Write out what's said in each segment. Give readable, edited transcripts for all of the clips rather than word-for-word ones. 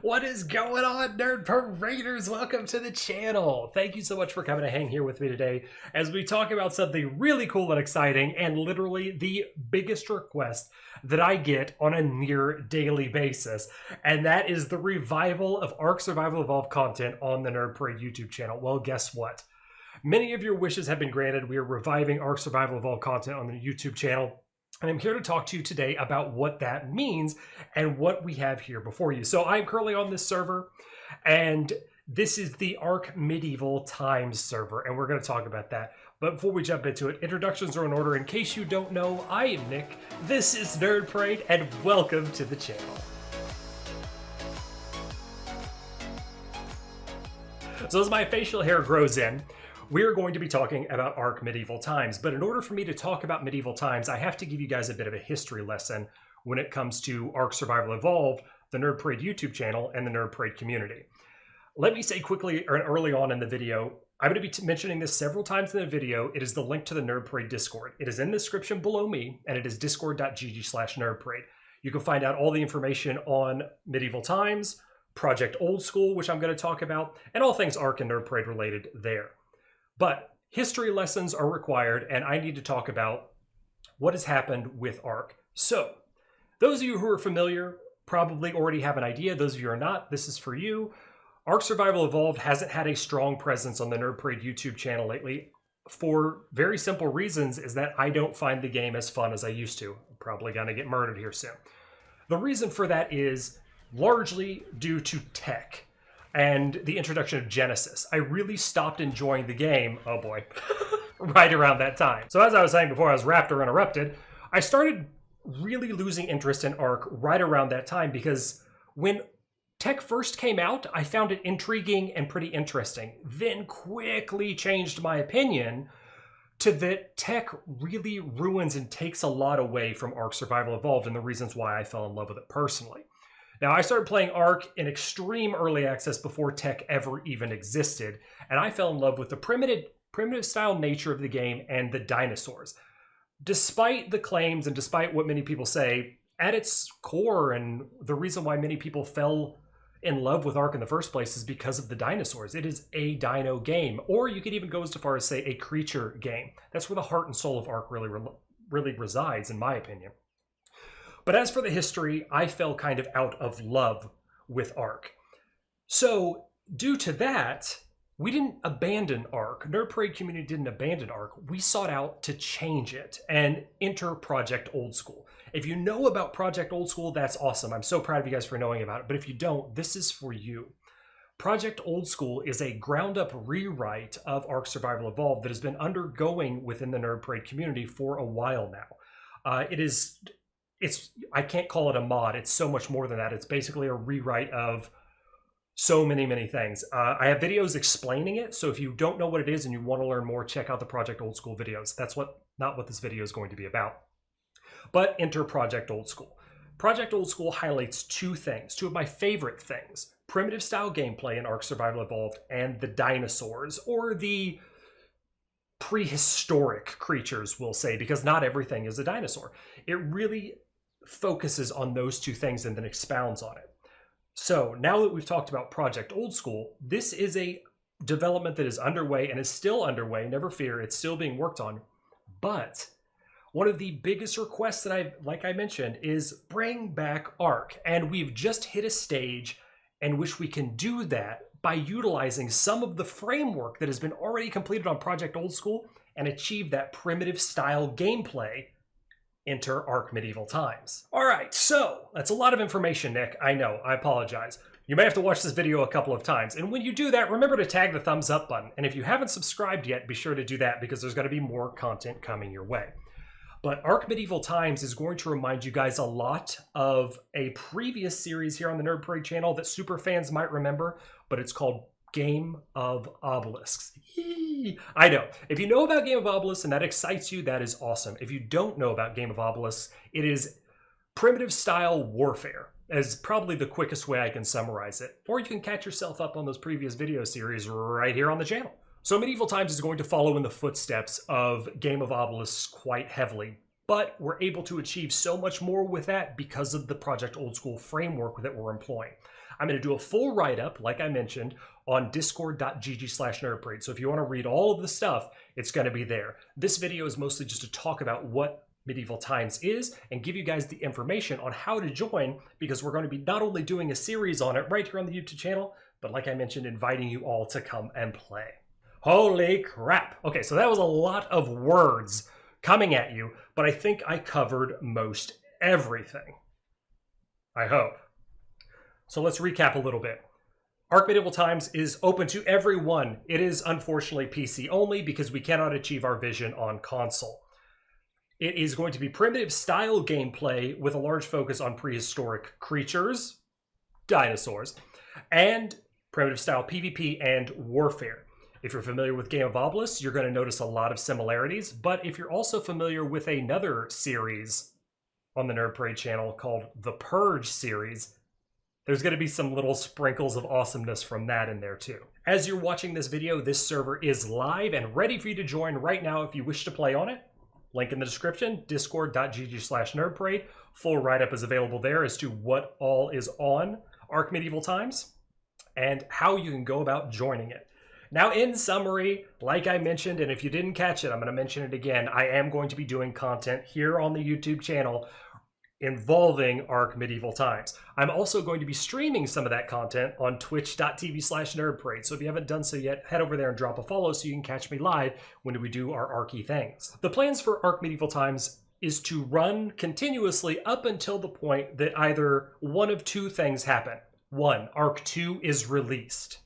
What is going on, Nerd Paraders? Welcome to the channel. Thank you so much for coming to hang here with me today as we talk about something really cool and exciting and literally the biggest request that I get on a near daily basis. And that is the revival of ARK Survival Evolved content on the Nerd Parade YouTube channel. Well, guess what? Many of your wishes have been granted. We are reviving ARK Survival Evolved content on the YouTube channel. And I'm here to talk to you today about what that means and what we have here before you. So I'm currently on this server, and this is the ARK Medieval Times server, and we're going to talk about that. But before we jump into it, introductions are in order. In case you don't know, I am Nick, this is Nerd Parade, and welcome to the channel. So as my facial hair grows in, we're going to be talking about ARK Medieval Times, but in order for me to talk about Medieval Times, I have to give you guys a bit of a history lesson when it comes to ARK Survival Evolved, the Nerd Parade YouTube channel, and the Nerd Parade community. Let me say quickly, or early on in the video, I'm going to be mentioning this several times in the video. It is the link to the Nerd Parade Discord. It is in the description below me, and it is discord.gg/nerdparade. You can find out all the information on Medieval Times, Project Old School, which I'm going to talk about, and all things ARK and Nerd Parade related there. But history lessons are required, and I need to talk about what has happened with ARK. So, those of you who are familiar probably already have an idea. Those of you who are not, this is for you. ARK Survival Evolved hasn't had a strong presence on the Nerd Parade YouTube channel lately for very simple reasons, is that I don't find the game as fun as I used to. I'm probably going to get murdered here soon. The reason for that is largely due to tech and the introduction of Genesis. I really stopped enjoying the game, oh boy, right around that time. So as I was saying before, I was Raptor interrupted. I started really losing interest in ARK right around that time because when tech first came out, I found it intriguing and pretty interesting. Then quickly changed my opinion to that tech really ruins and takes a lot away from ARK Survival Evolved and the reasons why I fell in love with it personally. Now, I started playing ARK in extreme early access before tech ever even existed, and I fell in love with the primitive style nature of the game and the dinosaurs. Despite the claims and despite what many people say, at its core, and the reason why many people fell in love with ARK in the first place is because of the dinosaurs. It is a dino game, or you could even go as far as say a creature game. That's where the heart and soul of ARK really resides, in my opinion. But as for the history, I fell kind of out of love with ARK. So, due to that, we didn't abandon ARK. Nerd Parade community didn't abandon ARK. We sought out to change it and enter Project Old School. If you know about Project Old School, that's awesome. I'm so proud of you guys for knowing about it. But if you don't, this is for you. Project Old School is a ground-up rewrite of ARK Survival Evolved that has been undergoing within the Nerd Parade community for a while now. I can't call it a mod. It's so much more than that. It's basically a rewrite of so many things. I have videos explaining it, so if you don't know what it is and you want to learn more, check out the Project Old School videos. That's not what this video is going to be about. But enter Project Old School. Project Old School highlights two things, two of my favorite things: primitive style gameplay in ARK Survival Evolved and the dinosaurs, or the prehistoric creatures, we'll say, because not everything is a dinosaur. It really focuses on those two things and then expounds on it. So now that we've talked about Project Old School, this is a development that is underway and is still underway. Never fear, it's still being worked on. But one of the biggest requests that like I mentioned, is bring back ARK. And we've just hit a stage in which we can do that by utilizing some of the framework that has been already completed on Project Old School and achieve that primitive style gameplay. Enter ARK Medieval Times. All right, so that's a lot of information, Nick. I know, I apologize. You may have to watch this video a couple of times. And when you do that, remember to tag the thumbs up button. And if you haven't subscribed yet, be sure to do that because there's going to be more content coming your way. But ARK Medieval Times is going to remind you guys a lot of a previous series here on the Nerd Parade channel that super fans might remember, but it's called Game of Obelisks. I know. If you know about Game of Obelisks and that excites you, that is awesome. If you don't know about Game of Obelisks, it is primitive style warfare, as probably the quickest way I can summarize it. Or you can catch yourself up on those previous video series right here on the channel. So Medieval Times is going to follow in the footsteps of Game of Obelisks quite heavily, but we're able to achieve so much more with that because of the Project Old School framework that we're employing. I'm going to do a full write-up, like I mentioned, on discord.gg/nerdparade. So if you want to read all of the stuff, it's going to be there. This video is mostly just to talk about what Medieval Times is and give you guys the information on how to join, because we're going to be not only doing a series on it right here on the YouTube channel, but like I mentioned, inviting you all to come and play. Holy crap. Okay, so that was a lot of words coming at you, but I think I covered most everything. I hope. So let's recap a little bit. ARK Medieval Times is open to everyone. It is unfortunately PC only because we cannot achieve our vision on console. It is going to be primitive style gameplay with a large focus on prehistoric creatures, dinosaurs, and primitive style PvP and warfare. If you're familiar with Game of Obelisk, you're going to notice a lot of similarities, but if you're also familiar with another series on the Nerd Parade channel called the Purge series, there's going to be some little sprinkles of awesomeness from that in there too. As you're watching this video, this server is live and ready for you to join right now if you wish to play on it. Link in the description, discord.gg/nerdparade. Full write-up is available there as to what all is on ARK Medieval Times and how you can go about joining it. Now, in summary, like I mentioned, and if you didn't catch it, I'm going to mention it again, I am going to be doing content here on the YouTube channel involving ARK Medieval Times. I'm also going to be streaming some of that content on twitch.tv/nerdparade. So if you haven't done so yet, head over there and drop a follow so you can catch me live when we do our ARky things. The plans for ARK Medieval Times is to run continuously up until the point that either one of two things happen. One, ARK 2 is released.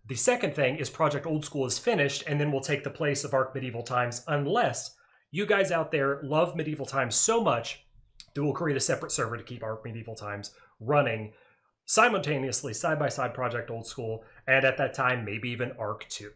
The second thing is Project Old School is finished, and then we'll take the place of ARK Medieval Times unless you guys out there love Medieval Times so much that we'll create a separate server to keep ARK Medieval Times running simultaneously, side-by-side Project Old School, and at that time, maybe even ARK 2.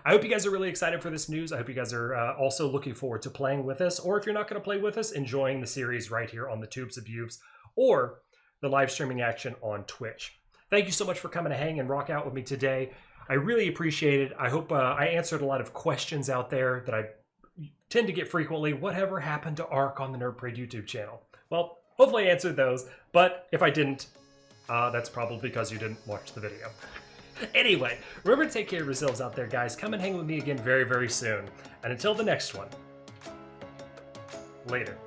I hope you guys are really excited for this news. I hope you guys are also looking forward to playing with us, or if you're not going to play with us, enjoying the series right here on the Tubes of Youths, or the live streaming action on Twitch. Thank you so much for coming to hang and rock out with me today. I really appreciate it. I hope I answered a lot of questions out there that I tend to get frequently. Whatever happened to ARK on the Nerd Parade YouTube channel? Well, hopefully I answered those, but if I didn't, that's probably because you didn't watch the video. Anyway, remember to take care of yourselves out there, guys. Come and hang with me again very, very soon. And until the next one, later.